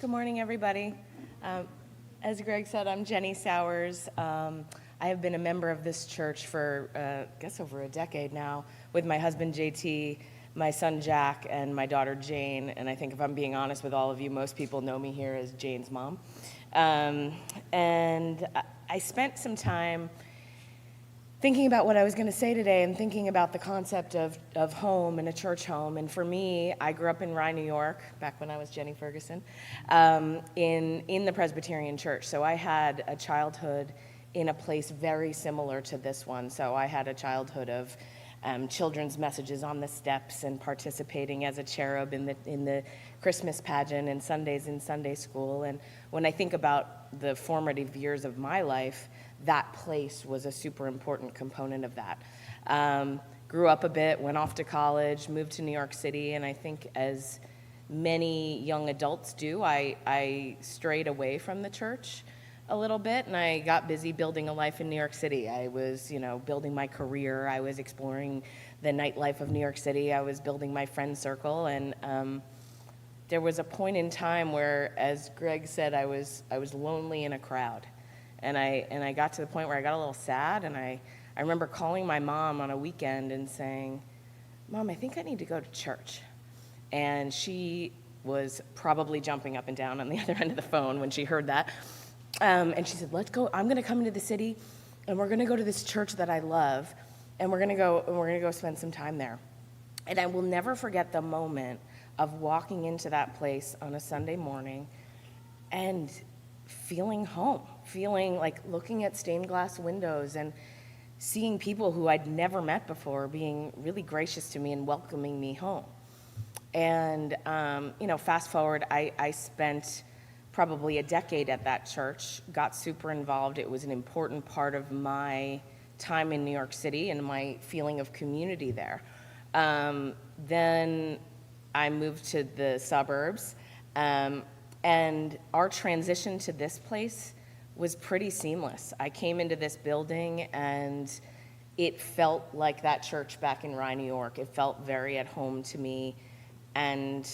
Good morning, everybody. As Greg said, I'm Jennie Sowers. I have been a member of this church for, I guess, over a decade now, with my husband, JT, my son, Jack, and my daughter, Jane. And I think if I'm being honest with all of you, most people know me here as Jane's mom. And I spent some time thinking about what I was going to say today and thinking about the concept of home and a church home. And for me, I grew up in Rye, New York, back when I was Jenny Ferguson, in the Presbyterian church. So I had a childhood in a place very similar to this one. So I had a childhood of children's messages on the steps and participating as a cherub in the Christmas pageant and Sundays in Sunday school. And when I think about the formative years of my life, that place was a super important component of that. Grew up a bit, went off to college, moved to New York City, and I think as many young adults do, I strayed away from the church a little bit, and I got busy building a life in New York City. I was, building my career. I was exploring the nightlife of New York City. I was building my friend circle, and there was a point in time where, as Greg said, I was lonely in a crowd. And I got to the point where I got a little sad, and I remember calling my mom on a weekend and saying, "Mom, I think I need to go to church." And she was probably jumping up and down on the other end of the phone when she heard that. And she said, "Let's go. I'm going to come into the city, and we're going to go to this church that I love, and we're going to go spend some time there." And I will never forget the moment of walking into that place on a Sunday morning and feeling home, feeling like looking at stained glass windows and seeing people who I'd never met before being really gracious to me and welcoming me home. And, fast forward, I spent probably a decade at that church, got super involved. It was an important part of my time in New York City and my feeling of community there. Then I moved to the suburbs, and our transition to this place was pretty seamless. I came into this building, and it felt like that church back in Rye, New York. It felt very at home to me, and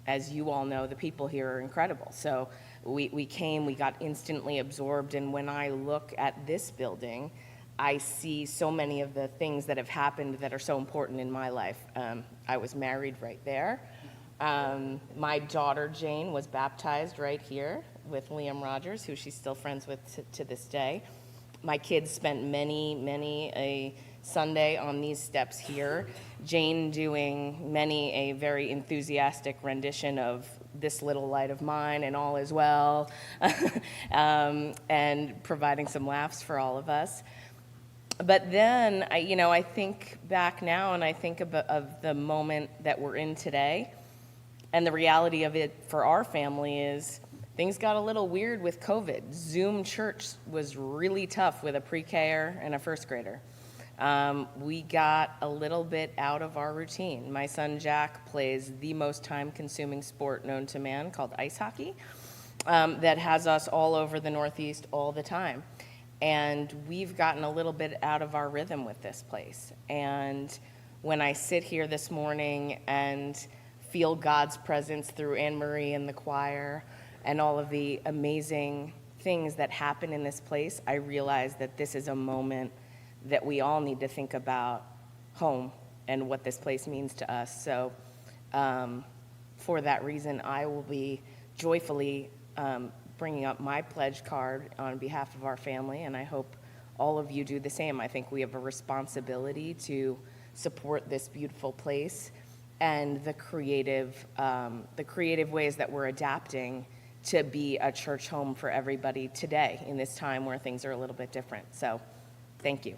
as you all know, the people here are incredible. So we came, we got instantly absorbed, and when I look at this building, I see so many of the things that have happened that are so important in my life. I was married right there. My daughter, Jane, was baptized right here with Liam Rogers, who she's still friends with to this day. My kids spent many a Sunday on these steps here. Jane doing many a very enthusiastic rendition of "This Little Light of Mine" and "All Is Well," and providing some laughs for all of us. But then, I think back now, and I think of the moment that we're in today. And the reality of it for our family is things got a little weird with COVID. Zoom church was really tough with a pre-K-er and a first grader. We got a little bit out of our routine. My son Jack plays the most time-consuming sport known to man called ice hockey that has us all over the Northeast all the time. And we've gotten a little bit out of our rhythm with this place. And when I sit here this morning and feel God's presence through Anne-Marie and the choir and all of the amazing things that happen in this place, I realize that this is a moment that we all need to think about home and what this place means to us. So for that reason, I will be joyfully bringing up my pledge card on behalf of our family, and I hope all of you do the same. I think we have a responsibility to support this beautiful place and the creative ways that we're adapting to be a church home for everybody today in this time where things are a little bit different. So, thank you.